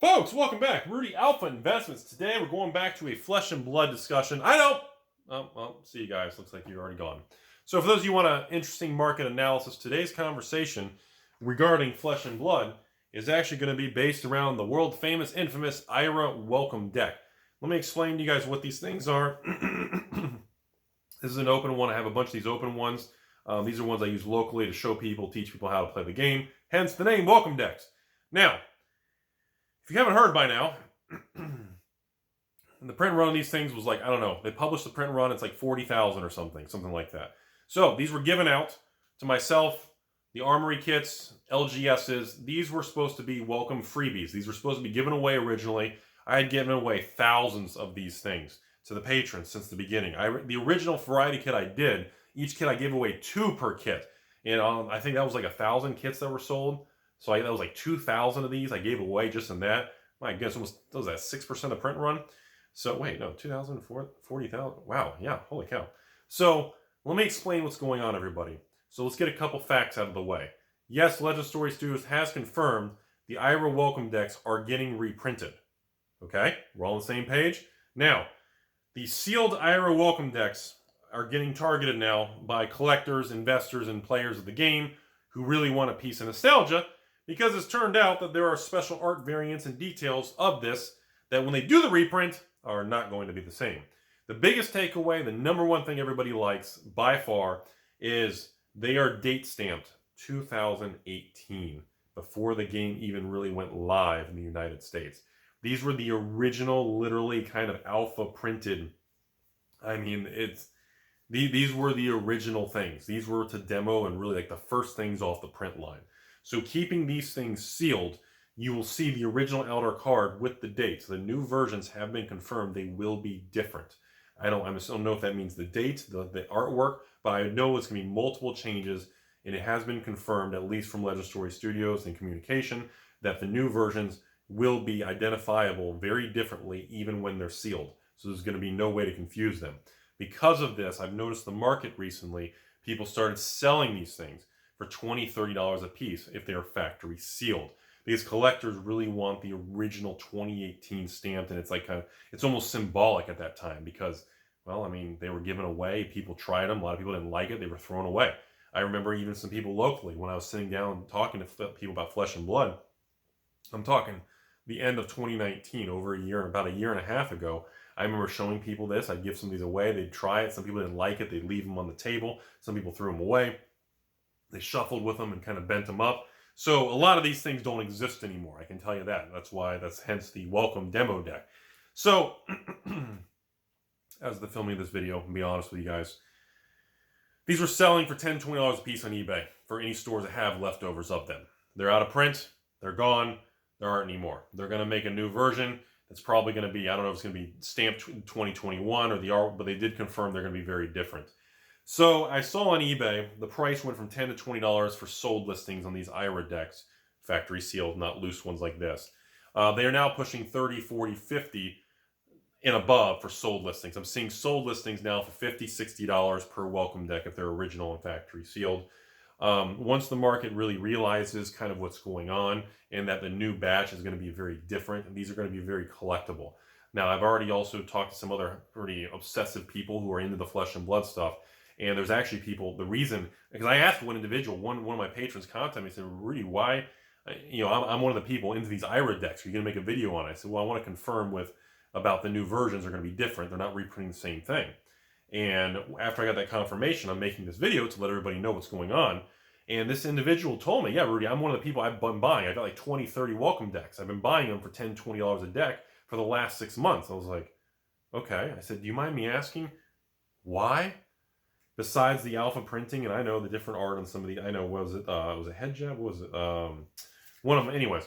Folks, welcome back. Rudy, Alpha Investments. Today we're going back to a flesh and blood discussion. I know. Oh, well, see you guys. Looks like you're already gone. So for those of you who want an interesting market analysis, today's conversation regarding flesh and blood is actually going to be based around the world famous, infamous IRA welcome deck. Let me explain to you guys what these things are. This is an open one. I have a bunch of these open ones. These are ones I use locally to show people, teach people how to play the game. Hence the name welcome decks. Now, if you haven't heard by now, the print run on these things was like, I don't know, they published the print run, it's like 40,000 or something like that. So these were given out to myself, the Armory kits, LGSs. These were supposed to be welcome freebies. These were supposed to be given away originally. I had given away thousands of these things to the patrons since the beginning. The original variety kit I did, each kit I gave away 2 per kit. And I think that was like 1,000 kits that were sold. So that was like 2,000 of these I gave away just in that. My goodness, almost, what was that, 6% of print run? So wait, no, 2,000, 40,000. Wow, yeah, holy cow. So let me explain what's going on, everybody. So let's get a couple facts out of the way. Yes, Legend Story Studios has confirmed the IRA welcome decks are getting reprinted. Okay, we're all on the same page. Now, the sealed IRA welcome decks are getting targeted now by collectors, investors, and players of the game who really want a piece of nostalgia, because it's turned out that there are special art variants and details of this that when they do the reprint are not going to be the same. The biggest takeaway, the number one thing everybody likes by far, is they are date stamped 2018, before the game even really went live in the United States. These were the original, literally kind of alpha printed. I mean, these were the original things. These were to demo and really like the first things off the print line. So keeping these things sealed, you will see the original outer card with the dates. The new versions have been confirmed. They will be different. I don't know if that means the date, the artwork, but I know it's going to be multiple changes, and it has been confirmed, at least from Legend Story Studios and communication, that the new versions will be identifiable very differently even when they're sealed. So there's going to be no way to confuse them. Because of this, I've noticed the market recently, people started selling these things for $20, $30 a piece if they are factory sealed, because collectors really want the original 2018 stamped, and it's like it's almost symbolic at that time because, well, I mean, they were given away, people tried them, a lot of people didn't like it, they were thrown away. I remember even some people locally, when I was sitting down and talking to people about Flesh and Blood, I'm talking the end of 2019, about a year and a half ago, I remember showing people this. I'd give some of these away, they'd try it, some people didn't like it, they'd leave them on the table, some people threw them away. They shuffled with them and kind of bent them up. So a lot of these things don't exist anymore. I can tell you that. That's hence the welcome demo deck. So, as the filming of this video, I'll be honest with you guys, these were selling for $10, $20 a piece on eBay for any stores that have leftovers of them. They're out of print. They're gone. There aren't any more. They're going to make a new version. It's probably going to be, I don't know if it's going to be stamped 2021 or the art, but they did confirm they're going to be very different. So I saw on eBay, the price went from $10 to $20 for sold listings on these IRA decks, factory sealed, not loose ones like this. They are now pushing $30, $40, $50 and above for sold listings. I'm seeing sold listings now for $50, $60 per welcome deck if they're original and factory sealed. Once the market really realizes kind of what's going on and that the new batch is going to be very different, and these are going to be very collectible. Now, I've already also talked to some other pretty obsessive people who are into the flesh and blood stuff. And there's actually people, the reason, because I asked one individual, one of my patrons contacted me and said, Rudy, why, I'm one of the people into these IRA decks. Are you going to make a video on it? I said, well, I want to confirm about the new versions are going to be different. They're not reprinting the same thing. And after I got that confirmation, I'm making this video to let everybody know what's going on. And this individual told me, yeah, Rudy, I'm one of the people I've been buying. I've got like 20, 30 welcome decks. I've been buying them for $10, $20 a deck for the last 6 months. I was like, okay. I said, do you mind me asking why? Besides the alpha printing, and I know the different art on some of the, I know, was it a head jab? What was it? One of them, anyways.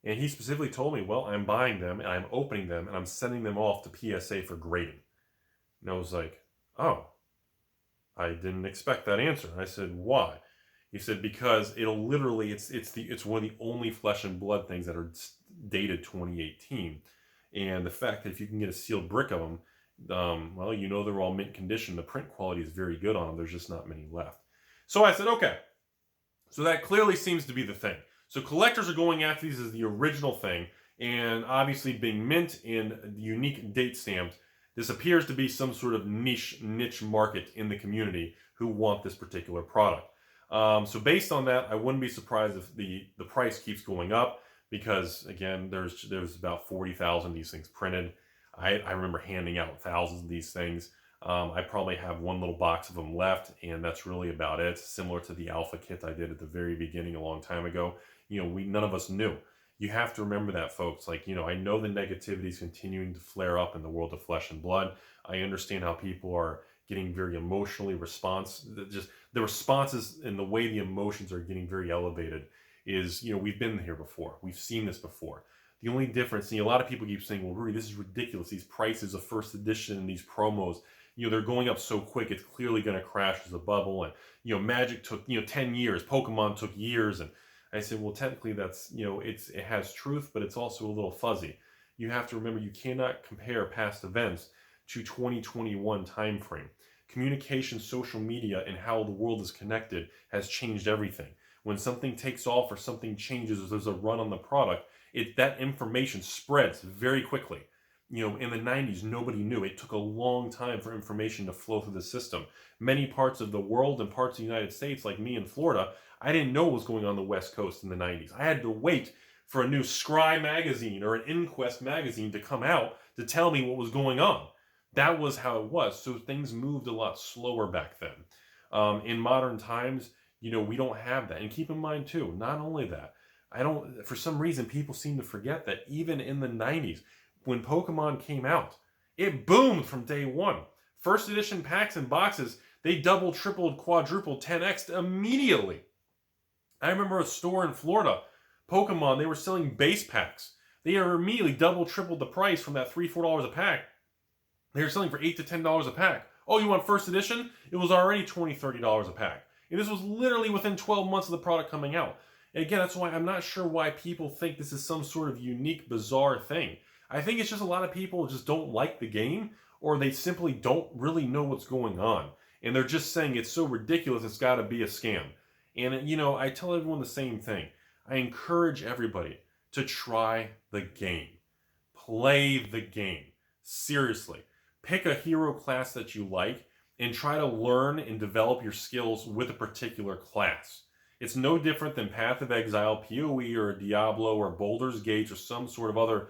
And he specifically told me, well, I'm buying them, and I'm opening them, and I'm sending them off to PSA for grading. And I was like, oh, I didn't expect that answer. And I said, why? He said, because it'll literally, it's one of the only flesh and blood things that are dated 2018. And the fact that if you can get a sealed brick of them, well, they're all mint condition. The print quality is very good on them. There's just not many left. So I said, okay. So that clearly seems to be the thing. So collectors are going after these as the original thing, And obviously being mint and unique date stamped, this appears to be some sort of niche market in the community who want this particular product. So based on that, I wouldn't be surprised if the price keeps going up, because again, there's about 40,000 of these things printed. I remember handing out thousands of these things. I probably have one little box of them left, and that's really about it. Similar to the alpha kit I did at the very beginning a long time ago. None of us knew. You have to remember that, folks. Like, I know the negativity is continuing to flare up in the world of flesh and blood. I understand how people are getting very emotionally the responses and the way the emotions are getting very elevated is, we've been here before. We've seen this before. The only difference, a lot of people keep saying, well, Rudy, this is ridiculous. These prices of first edition and these promos, they're going up so quick. It's clearly going to crash as a bubble. And, Magic took, 10 years. Pokemon took years. And I said, well, technically that's, it has truth, but it's also a little fuzzy. You have to remember, you cannot compare past events to 2021 timeframe. Communication, social media, and how the world is connected has changed everything. When something takes off or something changes or there's a run on the product, that information spreads very quickly. In the 90s, nobody knew. It took a long time for information to flow through the system. Many parts of the world and parts of the United States, like me in Florida, I didn't know what was going on the West Coast in the 90s. I had to wait for a new Scry magazine or an Inquest magazine to come out to tell me what was going on. That was how it was. So things moved a lot slower back then. In modern times, we don't have that. And keep in mind too, not only that, for some reason, people seem to forget that even in the 90s, when Pokemon came out, it boomed from day one. First edition packs and boxes, they doubled, tripled, quadrupled, 10x'd immediately. I remember a store in Florida, Pokemon, they were selling base packs. They are immediately double, tripled the price from that $3, $4 a pack. They were selling for $8 to $10 a pack. Oh, you want first edition? It was already $20, $30 a pack. And this was literally within 12 months of the product coming out. And again, that's why I'm not sure why people think this is some sort of unique, bizarre thing. I think it's just a lot of people just don't like the game, or they simply don't really know what's going on. And they're just saying it's so ridiculous, it's got to be a scam. And, I tell everyone the same thing. I encourage everybody to try the game. Play the game. Seriously. Pick a hero class that you like and try to learn and develop your skills with a particular class. It's no different than Path of Exile, PoE, or Diablo, or Baldur's Gate, or some sort of other,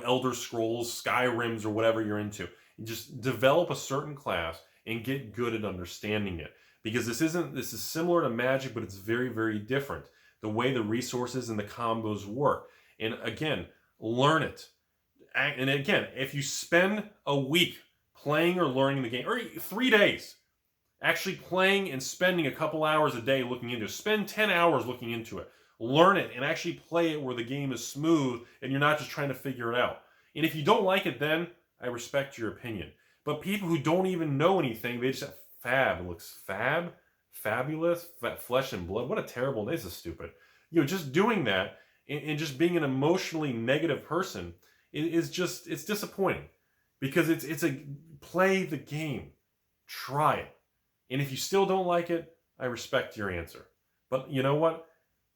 Elder Scrolls, Skyrims, or whatever you're into. You just develop a certain class and get good at understanding it. Because this is similar to Magic, but it's very, very different. The way the resources and the combos work. And again, learn it. And again, if you spend a week playing or learning the game, or 3 days, actually playing and spending a couple hours a day looking into it, spend 10 hours looking into it, learn it, and actually play it where the game is smooth and you're not just trying to figure it out. And if you don't like it then, I respect your opinion. But people who don't even know anything, they just have FaB. It looks fabulous, flesh and blood. What a terrible name. This is stupid. Just doing that and just being an emotionally negative person is just, it's disappointing. Because it's a play the game. Try it. And if you still don't like it, I respect your answer. But you know what?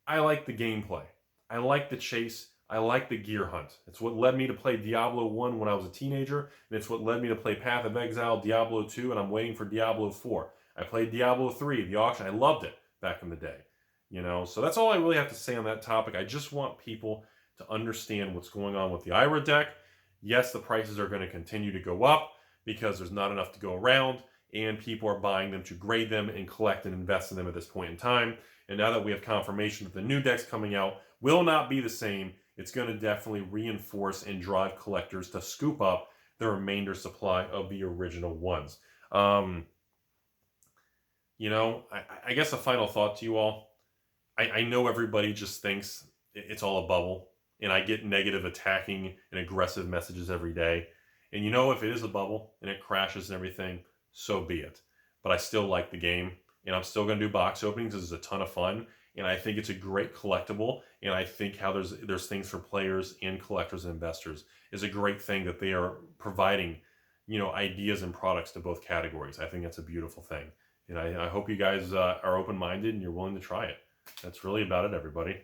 I like the gameplay. I like the chase. I like the gear hunt. It's what led me to play Diablo 1 when I was a teenager. And it's what led me to play Path of Exile, Diablo 2, and I'm waiting for Diablo 4. I played Diablo 3, the auction. I loved it back in the day. So that's all I really have to say on that topic. I just want people to understand what's going on with the Ira deck. Yes, the prices are going to continue to go up because there's not enough to go around, and people are buying them to grade them and collect and invest in them at this point in time. And now that we have confirmation that the new decks coming out will not be the same, it's going to definitely reinforce and drive collectors to scoop up the remainder supply of the original ones. I guess a final thought to you all. I know everybody just thinks it's all a bubble. And I get negative attacking and aggressive messages every day. And if it is a bubble and it crashes and everything, so be it. But I still like the game. And I'm still going to do box openings. This is a ton of fun. And I think it's a great collectible. And I think how there's things for players and collectors and investors is a great thing that they are providing, ideas and products to both categories. I think that's a beautiful thing. And I hope you guys are open-minded and you're willing to try it. That's really about it, everybody.